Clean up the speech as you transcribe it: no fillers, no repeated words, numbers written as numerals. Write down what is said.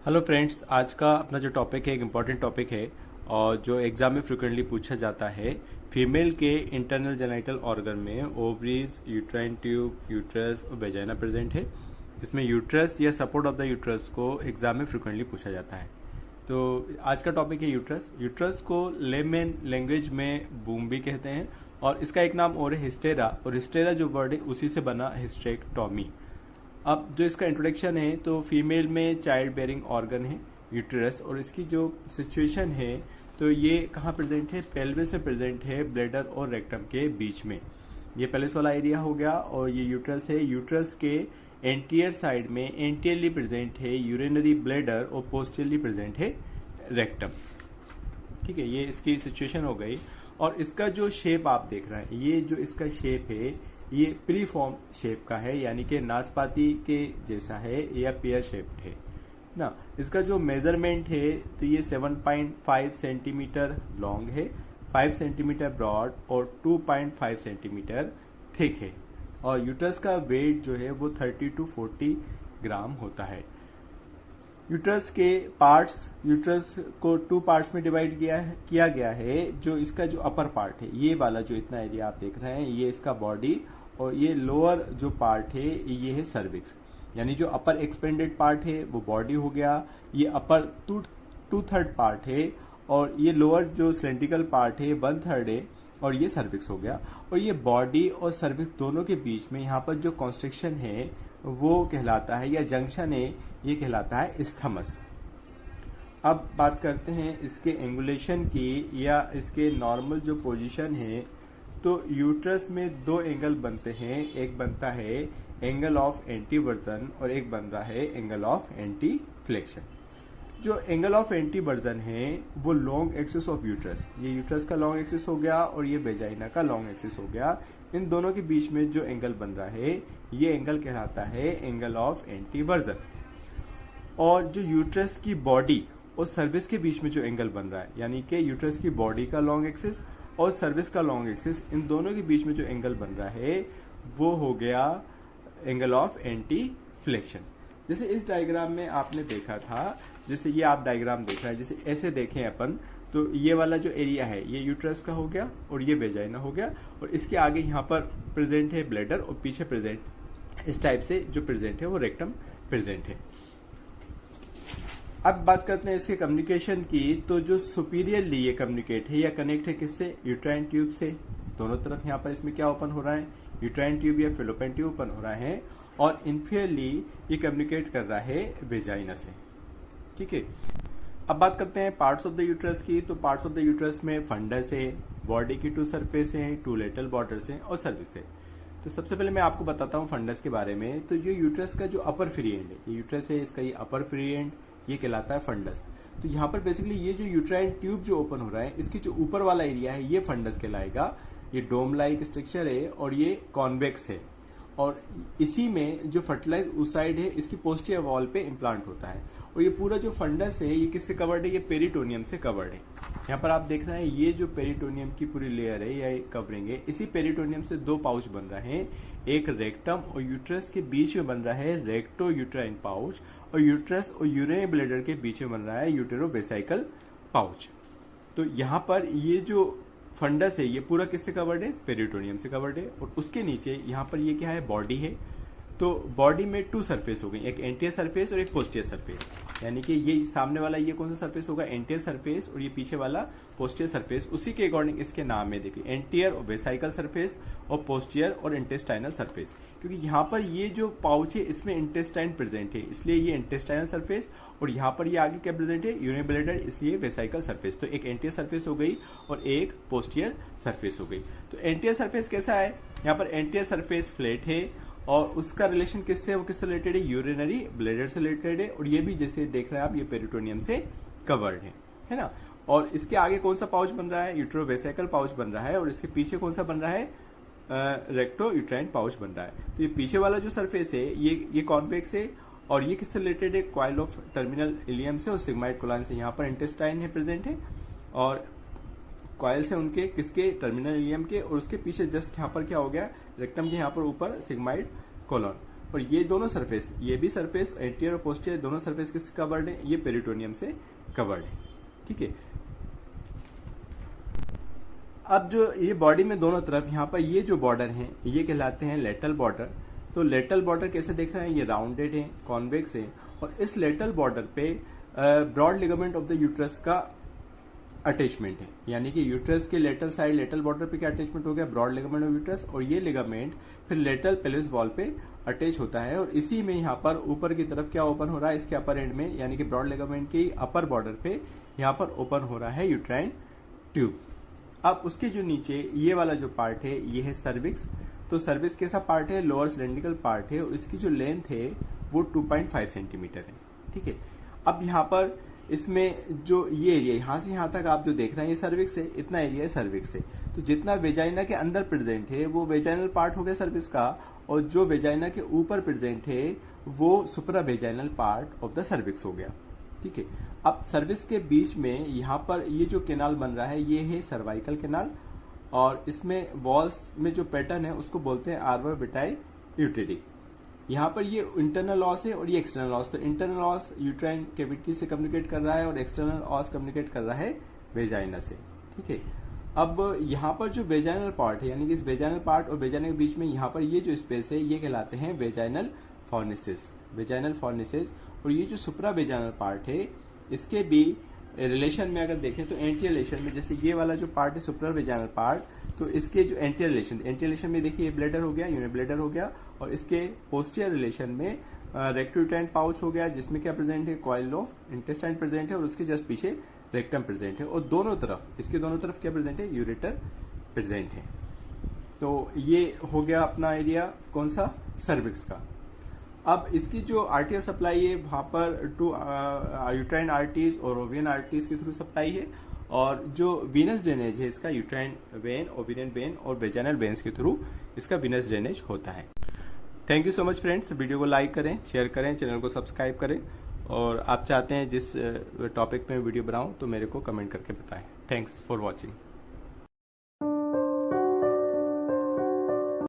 Hello friends, आज का अपना जो टॉपिक है एक इम्पॉर्टेंट टॉपिक है और जो एग्जाम में फ्रिक्वेंटली पूछा जाता है। फीमेल के इंटरनल जेनिटल ऑर्गन में ओवरीज, यूट्राइन ट्यूब, यूट्रस और वेजाइना प्रेजेंट है। इसमें यूट्रस या सपोर्ट ऑफ द यूट्रस को एग्जाम में फ्रिक्वेंटली पूछा जाता है। तो आज का टॉपिक है यूट्रस। यूट्रस को लेमन लैंग्वेज में बूम भी कहते हैं और इसका एक नाम और है हिस्टेरा, और हिस्टेरा जो वर्ड है उसी से बना हिस्टेक्टोमी। अब जो इसका इंट्रोडक्शन है, तो फीमेल में चाइल्ड बेयरिंग ऑर्गन है यूटेरस, और इसकी जो सिचुएशन है तो ये कहाँ प्रेजेंट है, पेल्विस में प्रेजेंट है, ब्लैडर और रेक्टम के बीच में। ये पेल्विस वाला एरिया हो गया और ये यूट्रस है। यूट्रस के एंटीरियर साइड में एंटीरियरली प्रेजेंट है यूरिनरी ब्लैडर और पोस्टीरियरली प्रेजेंट है रेक्टम। ठीक है, ये इसकी सिचुएशन हो गई। और इसका जो शेप आप देख रहे हैं, ये जो इसका शेप है ये प्री फॉर्म शेप का है, यानी कि नाशपाती के जैसा है या पेयर शेप्ड है ना। इसका जो मेजरमेंट है तो ये 7.5 सेंटीमीटर लॉन्ग है, 5 सेंटीमीटर ब्रॉड और 2.5 सेंटीमीटर थिक है। और यूट्रस का वेट जो है वो 30 to 40 ग्राम होता है। यूट्रस के पार्ट्स, यूट्रस को 2 पार्ट्स में डिवाइड किया गया है। जो इसका जो अपर पार्ट है, ये वाला जो इतना एरिया आप देख रहे हैं, ये इसका बॉडी, और ये लोअर जो पार्ट है ये है सर्विक्स। यानी जो अपर एक्सपेंडेड पार्ट है वो बॉडी हो गया, ये अपर 2/3 पार्ट है, और ये लोअर जो सिलेंड्रिकल पार्ट है 1/3 है, और ये सर्विक्स हो गया। और ये बॉडी और सर्विक्स दोनों के बीच में यहाँ पर जो कॉन्स्ट्रिक्शन है वो कहलाता है, या जंक्शन है ये कहलाता है स्थमस। अब बात करते हैं इसके एंगुलेशन की, या इसके नॉर्मल जो पोजीशन है। तो यूट्रस में 2 एंगल बनते हैं, एक बनता है एंगल ऑफ एंटीवर्जन और एक बन रहा है एंगल ऑफ एंटी फ्लेक्शन। जो एंगल ऑफ एंटीवर्जन है वो लॉन्ग एक्सिस ऑफ यूट्रस, ये यूट्रस का लॉन्ग एक्सिस हो गया और ये वेजाइना का लॉन्ग एक्सिस हो गया। इन दोनों के बीच में जो एंगल बन रहा है ये एंगल कहलाता है एंगल ऑफ एंटीवर्जन। और जो यूट्रस की बॉडी और सर्विस के बीच में जो एंगल बन रहा है, यानी कि यूट्रस की बॉडी का लॉन्ग एक्सिस और सर्विस का लॉन्ग एक्सिस, इन दोनों के बीच में जो एंगल बन रहा है वो हो गया एंगल ऑफ एंटी फ्लेक्शन। जैसे इस डायग्राम में आपने देखा था, जैसे ये आप डायग्राम देख रहे हैं, जैसे ऐसे देखें अपन, तो ये वाला जो एरिया है ये यूट्रस का हो गया और ये वेजाइना हो गया, और इसके आगे यहाँ पर प्रेजेंट है ब्लैडर और पीछे प्रेजेंट इस टाइप से जो प्रेजेंट है वो रेक्टम प्रेजेंट है। अब बात करते हैं इसके कम्युनिकेशन की। तो जो सुपीरियरली ये कम्युनिकेट है या कनेक्ट है किससे, यूट्राइन ट्यूब से। दोनों तरफ यहाँ पर इसमें क्या ओपन हो रहा है, यूट्राइन ट्यूब या फेलोपियन ट्यूब ओपन हो रहा है, और इन्फीरियरली ये कम्युनिकेट कर रहा है वेजाइना से। ठीक है, अब बात करते हैं पार्ट्स ऑफ द यूट्रस की। तो पार्ट्स ऑफ द यूट्रस में फंडस है, बॉडी की 2 सरफेस है, 2 लेटरल बॉर्डर्स हैं और सर्विस है। तो सबसे पहले मैं आपको बताता हूँ फंडस के बारे में। तो ये यूट्रस का जो अपर फ्री एंड है, ये यूट्रस है, इसका ये अपर फ्री एंड ये कहलाता है फंडस। तो यहाँ पर बेसिकली ये जो यूट्राइन ट्यूब जो ओपन हो रहा है, इसकी जो ऊपर वाला एरिया है ये फंडस कहलाएगा। ये डोम लाइक स्ट्रक्चर है और ये कॉन्वेक्स है, और इसी में जो फर्टिलाइज ओसाइड है इसकी पोस्टीरियर वॉल पे इम्प्लांट होता है। और ये पूरा जो फंडस है ये किससे कवर्ड है, ये पेरिटोनियम से कवर्ड है। यहाँ पर आप देख रहे हैं ये जो पेरिटोनियम की पूरी लेयर है या कवरिंग है, इसी पेरिटोनियम से 2 पाउच बन रहे हैं। एक रेक्टम और यूट्रस के बीच में बन रहा है रेक्टो यूट्राइन पाउच, और यूट्रस और यूरिनरी ब्लैडर के बीच में बन रहा है यूटेरोवेसाइकल पाउच। तो यहाँ पर ये जो फंडस है ये पूरा किससे कवर्ड है, पेरिटोनियम से कवर्ड है। और उसके नीचे यहाँ पर ये क्या है, बॉडी है। तो बॉडी में 2 सरफेस हो गई, एक एंटीरियर सरफेस और एक पोस्टीरियर सरफेस। यानी कि ये सामने वाला ये कौन सा सरफेस होगा, एंटीरियर सरफेस, और ये पीछे वाला पोस्टीरियर सरफेस। उसी के अकॉर्डिंग इसके नाम में देखिए एंटीरियर और वेसाइकल सरफेस और पोस्टीरियर और इंटेस्टाइनल सरफेस। क्योंकि यहाँ पर ये जो पाउच है इसमें इंटेस्टाइन प्रेजेंट है, इसलिए ये इंटेस्टाइनल सरफेस, और यहाँ पर ये आगे क्या प्रेजेंट है, यूरिनरी ब्लैडर, इसलिए वेसाइकल सरफेस। तो एक एंटीरियर सरफेस हो गई और एक पोस्टीरियर सरफेस हो गई। तो एंटीरियर सरफेस कैसा है, यहाँ पर एंटीरियर सरफेस फ्लैट है, और उसका रिलेशन किससे है, वो किससे रिलेटेड है, यूरिनरी ब्लैडर से रिलेटेड है, और ये भी जैसे देख रहे हैं आप ये पेरिटोनियम से कवर्ड है ना। और इसके आगे कौन सा पाउच बन रहा है, यूटेरोवेसाइकल पाउच बन रहा है, और इसके पीछे कौन सा बन रहा है, रेक्टो यूट्राइन पाउच बन रहा है। तो ये पीछे वाला जो सरफेस है ये कॉन्वेक्स है, और ये किससे रिलेटेड है, कॉइल ऑफ टर्मिनल इलियम से और सिग्माइड कोलन से। यहाँ पर इंटेस्टाइन है प्रेजेंट है, और कॉइल से उनके किसके, टर्मिनल इलियम के, और उसके पीछे जस्ट यहाँ पर क्या हो गया, रेक्टम के यहाँ पर ऊपर सिग्माइड कोलन। और ये दोनों सरफेस, ये भी सरफेस एंटीरियर और पोस्टीरियर दोनों सरफेस किससे कवर्ड है, ये पेरिटोनियम से कवर्ड है। ठीक है, अब जो ये बॉडी में दोनों तरफ यहाँ पर ये जो बॉर्डर हैं ये कहलाते हैं लेटरल बॉर्डर। तो लेटरल बॉर्डर कैसे देख रहे हैं, ये राउंडेड है, कॉन्वेक्स है, और इस लेटरल बॉर्डर पे broad ligament of the uterus का अटैचमेंट है, यानी कि यूट्रस के लेटरल साइड लेटरल बॉर्डर पे क्या अटैचमेंट हो गया, ब्रॉड लिगामेंट ऑफ यूट्रस, और ये लिगामेंट फिर लेटरल पेल्विस वॉल पे अटैच होता है, और इसी में यहाँ पर ऊपर की तरफ क्या ओपन हो रहा है, इसके अपर एंड में, यानी कि ब्रॉड लिगामेंट के अपर बॉर्डर पे यहाँ पर ओपन हो रहा है यूट्राइन ट्यूब। अब उसके जो नीचे ये वाला जो पार्ट है ये है सर्विक्स। तो सर्विक्स कैसा पार्ट है, लोअर सिलेंड्रिकल पार्ट है, और इसकी जो लेंथ है वो 2.5 सेंटीमीटर है। ठीक है, अब यहाँ पर इसमें जो ये एरिया यहाँ से यहाँ तक आप जो देख रहे हैं ये सर्विक्स है, इतना एरिया है सर्विक्स से। तो जितना वेजाइना के अंदर प्रेजेंट है वो वेजाइनल पार्ट हो गया सर्विक्स का, और जो वेजाइना के ऊपर प्रेजेंट है वो supra vaginal part of the cervix हो गया। ठीक है, अब सर्विक्स के बीच में यहाँ पर ये जो कैनाल बन रहा है ये है सर्वाइकल कैनाल, और इसमें वॉल्स में जो पैटर्न है उसको बोलते हैं आर्बर बिटाई यूटेरिक। यहाँ पर ये इंटरनल ऑस है और ये एक्सटर्नल ऑस। तो इंटरनल ऑस यूट्राइन कैविटी से कम्युनिकेट कर रहा है और एक्सटर्नल ऑस कम्युनिकेट कर रहा है वेजाइना से। ठीक है, अब यहाँ पर जो वेजाइनल पार्ट है, यानी कि इस वेजाइनल पार्ट और वेजाइना के बीच में यहाँ पर ये जो स्पेस है ये कहलाते हैं वेजाइनल फॉर्निसेस, वेजाइनल फॉर्निसेस। और ये जो सुप्रा वेजाइनल पार्ट है इसके भी रिलेशन में अगर देखें तो एंटी रिलेशन में, जैसे ये वाला जो पार्ट है सुप्रा वेजाइनल पार्ट, तो इसके जो एंटी रिलेशन में देखिए ये ब्लेडर हो गया, यूनि ब्लेडर हो गया, और इसके पोस्टीरियर रिलेशन में रेक्टोयूटाइन पाउच हो गया, जिसमें क्या प्रेजेंट है, कॉइल ऑफ इंटेस्टाइन प्रेजेंट है, और उसके जस्ट पीछे रेक्टम प्रेजेंट है, और दोनों तरफ इसके दोनों तरफ क्या प्रेजेंट है, यूरेटर प्रेजेंट है। तो ये हो गया अपना एरिया कौन सा, सर्विक्स का। अब इसकी जो आर्टियल सप्लाई है वहां पर टू यूट्राइन आर्टरीज और ओवियन आर्टरीज के थ्रू सप्लाई है, और जो वीनस ड्रेनेज है इसका यूट्राइन वेन, ओवियन वेन और वेजाइनल वेन्स के थ्रू इसका वीनस ड्रेनेज होता है। Thank you so much friends, video को लाइक करें, शेयर करें, चैनल को सब्सक्राइब करें, और आप चाहते हैं जिस टॉपिक पे वीडियो बनाऊं तो मेरे को कमेंट करके बताएं। Thanks for watching.